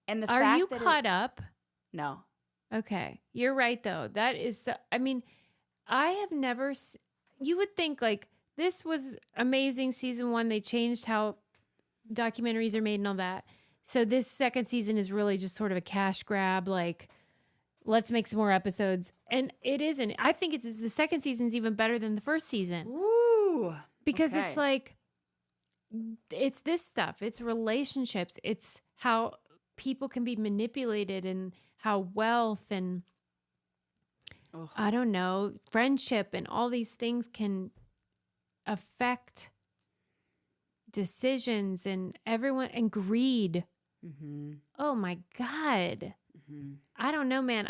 And are you caught up? No. Okay. You're right, though. That is, I mean, I have never, you would think like this was amazing season 1. They changed how documentaries are made and all that. So this second season is really just sort of a cash grab, like, let's make some more episodes. And it isn't. I think the second season's even better than the first season. Ooh. Because it's like, it's this stuff. It's relationships. It's how people can be manipulated and how wealth and, I don't know, friendship and all these things can affect decisions and everyone and greed. Mm-hmm. Oh my God. Mm-hmm. I don't know, man.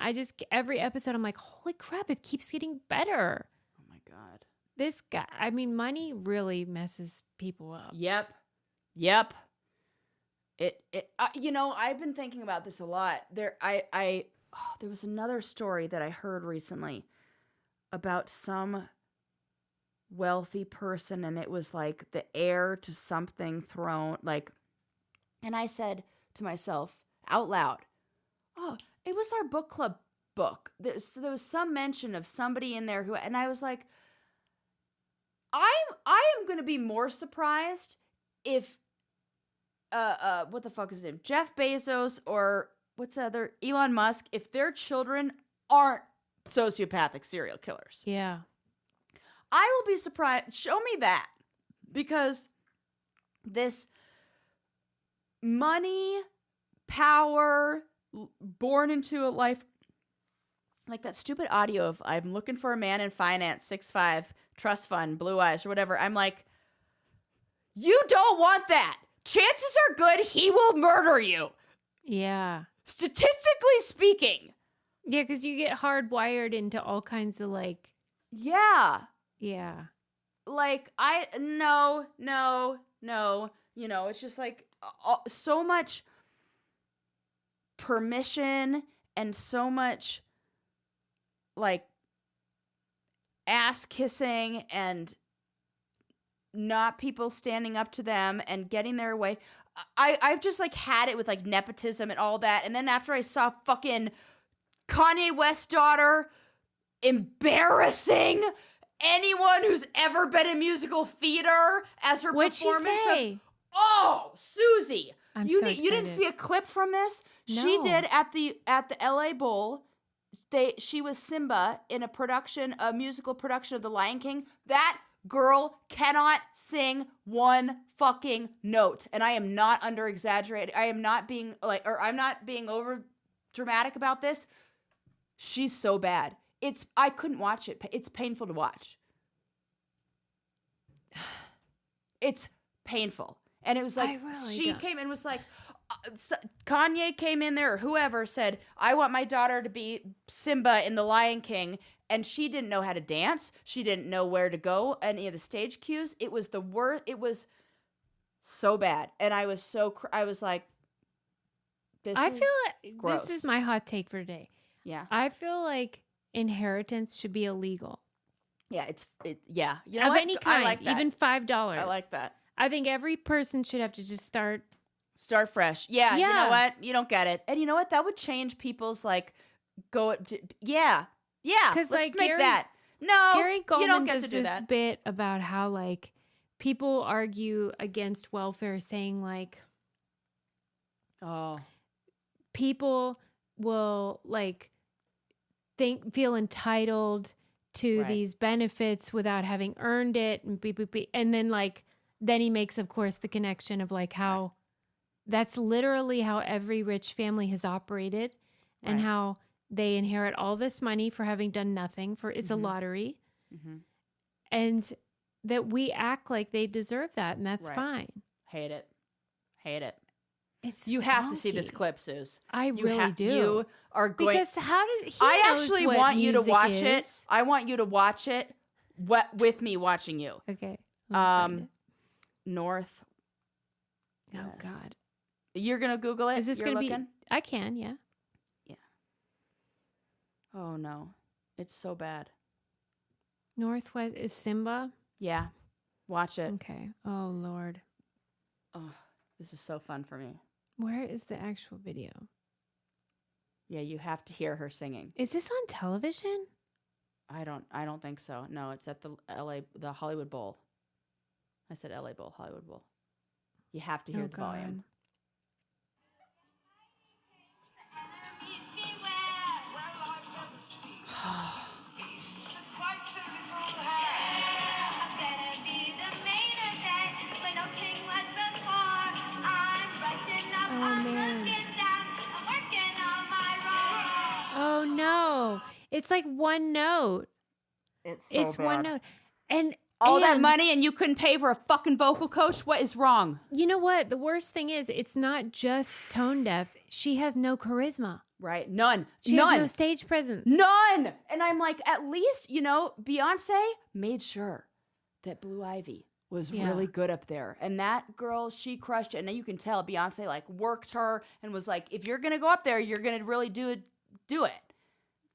Every episode I'm like, holy crap, it keeps getting better. Oh my God. This guy, I mean, money really messes people up. Yep. I've been thinking about this a lot. There was another story that I heard recently about some wealthy person, and it was like the heir to something thrown, like, and I said to myself out loud, oh, it was our book club book. There was some mention of somebody in there and I was like, I am going to be more surprised if what the fuck is his name? Jeff Bezos or what's the other? Elon Musk, if their children aren't sociopathic serial killers. Yeah. I will be surprised. Show me that. Because this money, power, born into a life, like that stupid audio of I'm looking for a man in finance, 6'5", trust fund, blue eyes, or whatever. I'm like, you don't want that. Chances are good he will murder you. Yeah. Statistically speaking. Yeah, because you get hardwired into all kinds of like. Yeah. Yeah. Like, no. It's just like so much permission and so much like ass kissing and not people standing up to them and getting their way. I've just like had it with like nepotism and all that. And then after I saw fucking Kanye West's daughter embarrassing anyone who's ever been in musical theater as her What'd performance. She say? Susie. You didn't see a clip from this? No. She did at the LA Bowl. She was Simba in a musical production of The Lion King. That girl cannot sing one fucking note. And I am not under exaggerating. I am not being I'm not being over dramatic about this. She's so bad. I couldn't watch it. It's painful to watch. It's painful. And it was like, came and was like, Kanye came in there, or whoever said, I want my daughter to be Simba in The Lion King, and she didn't know how to dance. She didn't know where to go, any of the stage cues. It was the worst. It was so bad. And I was I was like, I feel like gross. This is my hot take for today. Yeah. I feel like inheritance should be illegal. Yeah, yeah. You know of what? any kind, I like that. even $5. I like that. I think every person should have to just start fresh. Yeah, Yeah. You know what? You don't get it. And you know what? That would change people's yeah. Let's like make that. No, Gary Goldman you don't get does to do this that. bit about how like people argue against welfare, saying like, oh, people will like feel entitled to these benefits without having earned it, and and then he makes, of course, the connection of like how that's literally how every rich family has operated, and how they inherit all this money for having done nothing. It's a lottery, and that we act like they deserve that, and that's fine. Hate it. You have to see this clip, Suze. I really do. You are going, because how did he? I knows actually what want you to music watch is. it. I want you to watch it with me watching you. Okay. Find it. North. Oh God. You're gonna Google it. Is this You're gonna looking? be? I can. Yeah. Yeah. Oh no, it's so bad. Northwest is Simba. Yeah. Watch it. Okay. Oh Lord. Oh, this is so fun for me. Where is the actual video? Yeah, you have to hear her singing. Is this on television? I don't think so. No, it's at the Hollywood Bowl. I said LA Bowl, Hollywood Bowl. You have to hear the volume. Oh man. Oh no. It's like one note. It's one note. And all that money and you couldn't pay for a fucking vocal coach? What is wrong? You know what? The worst thing is it's not just tone deaf. She has no charisma. Right. None. She has no stage presence. None. And I'm like, at least, Beyonce made sure that Blue Ivy was really good up there. And that girl, she crushed it. And you can tell Beyonce like worked her and was like, if you're going to go up there, you're going to really do it.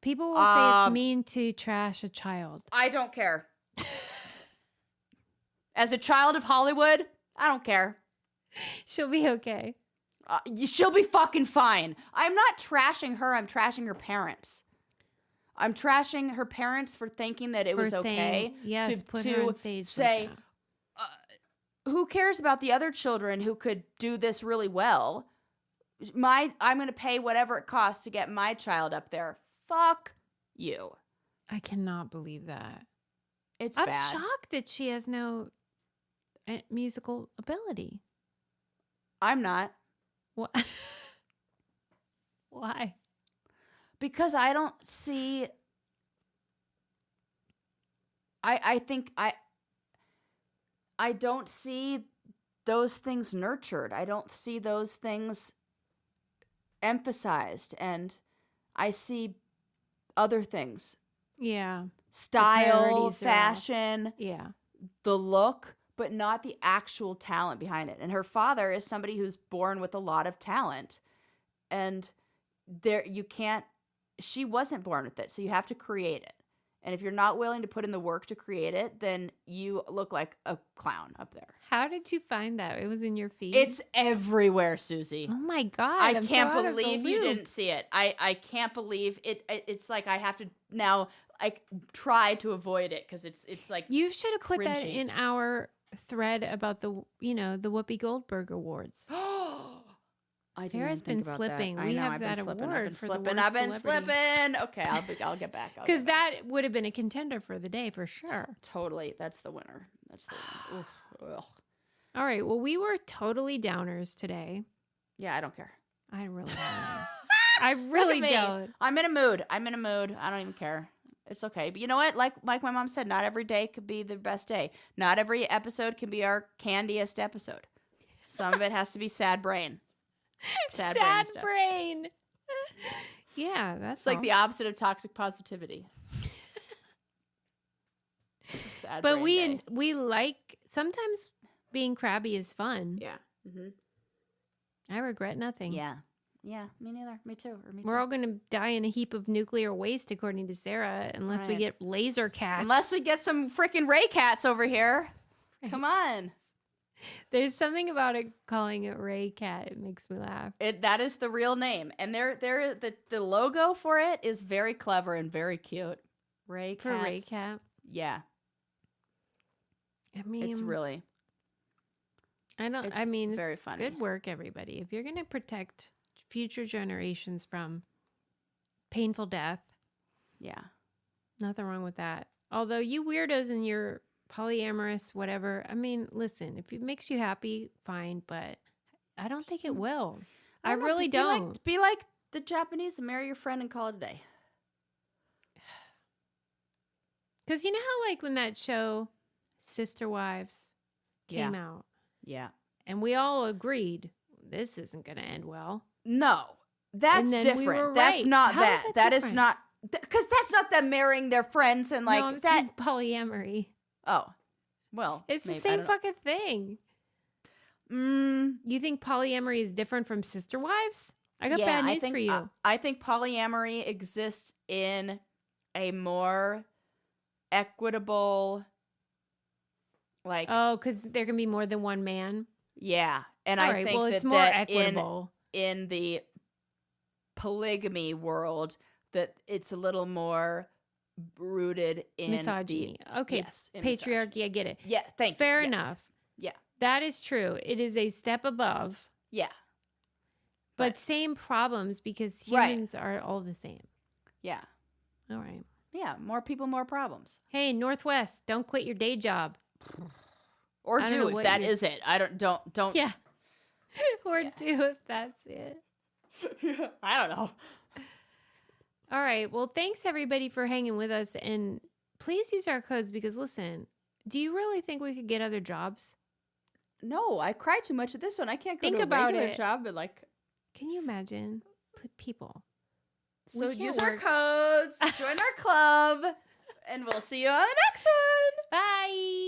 People will say it's mean to trash a child. I don't care. As a child of Hollywood, I don't care. She'll be okay. She'll be fucking fine. I'm not trashing her. I'm trashing her parents. I'm trashing her parents for thinking that it was okay to put her on stage say, who cares about the other children who could do this really well? I'm going to pay whatever it costs to get my child up there. Fuck you. I cannot believe that. I'm bad. Shocked that she has no musical ability. I'm not. What? Why? Because I don't see. I think I don't see those things nurtured. I don't see those things emphasized, and I see other things. Yeah. Style, fashion, yeah, the look, but not the actual talent behind it. And her father is somebody who's born with a lot of talent, and she wasn't born with it, so you have to create it. And if you're not willing to put in the work to create it, then you look like a clown up there. How did you find that? It was in your feed? It's everywhere, Susie. Oh my God. I can't believe you didn't see it. I can't believe it. It's like I have to now try to avoid it because it's like you should have put that cringy. in our thread about the Whoopi Goldberg Awards. Sarah's been slipping. We have that award for the worst I've been celebrity. slipping. Okay, I'll get back. Because that would have been a contender for the day for sure. Totally. That's the winner. Oof, ugh. All right. Well, we were totally downers today. Yeah, I don't care. I really don't. I really don't. I'm in a mood. I don't even care. It's okay. But you know what? Like my mom said, not every day could be the best day. Not every episode can be our candiest episode. Some of it has to be sad brain. Sad stuff. brain. Yeah, that's It's like the opposite of toxic positivity. Sad but brain we like sometimes being crabby is fun. day. Yeah. Mm-hmm. I regret nothing. Yeah. Yeah, me neither. Me too. We're all going to die in a heap of nuclear waste, according to Sarah, unless we get laser cats. Unless we get some freaking Ray cats over here. Come on. There's something about it calling it Ray Cat. It makes me laugh. That is the real name. And the logo for it is very clever and very cute. Ray Cat. For Ray Cat. Yeah. I mean, it's really. It's very funny. Good work, everybody. If you're going to protect future generations from painful death. Yeah. Nothing wrong with that. Although you weirdos and your polyamorous, whatever. I mean, listen, if it makes you happy, fine, but I don't think it will. I really don't. Be like the Japanese and marry your friend and call it a day. Because you know how, like, when that show Sister Wives came out? Yeah. And we all agreed this isn't going to end well. No. That's different. We were that's right. not How that. Is that is not. Because that's not them marrying their friends and like no, I'm that. saying polyamory. Oh. Well. It's the same fucking thing. You think polyamory is different from sister wives? I got bad news for you. I think polyamory exists in a more equitable, like. Oh, because there can be more than one man? Yeah. And all I right, think it's more equitable. In the polygamy world, that it's a little more rooted in misogyny. Okay. Yes, patriarchy, misogyny. I get it. Yeah, thank you. Fair enough. Yeah. That is true. It is a step above. Yeah. But same problems because humans are all the same. Yeah. All right. Yeah, more people, more problems. Hey, Northwest, don't quit your day job. Or do if that is it. I don't. Yeah. Or do if that's it. I don't know. All right. Well, thanks everybody for hanging with us. And please use our codes because, listen, do you really think we could get other jobs? No, I cried too much at this one. I can't go to a regular job. But like, can you imagine people? So use our codes, join our club, and we'll see you on the next one. Bye.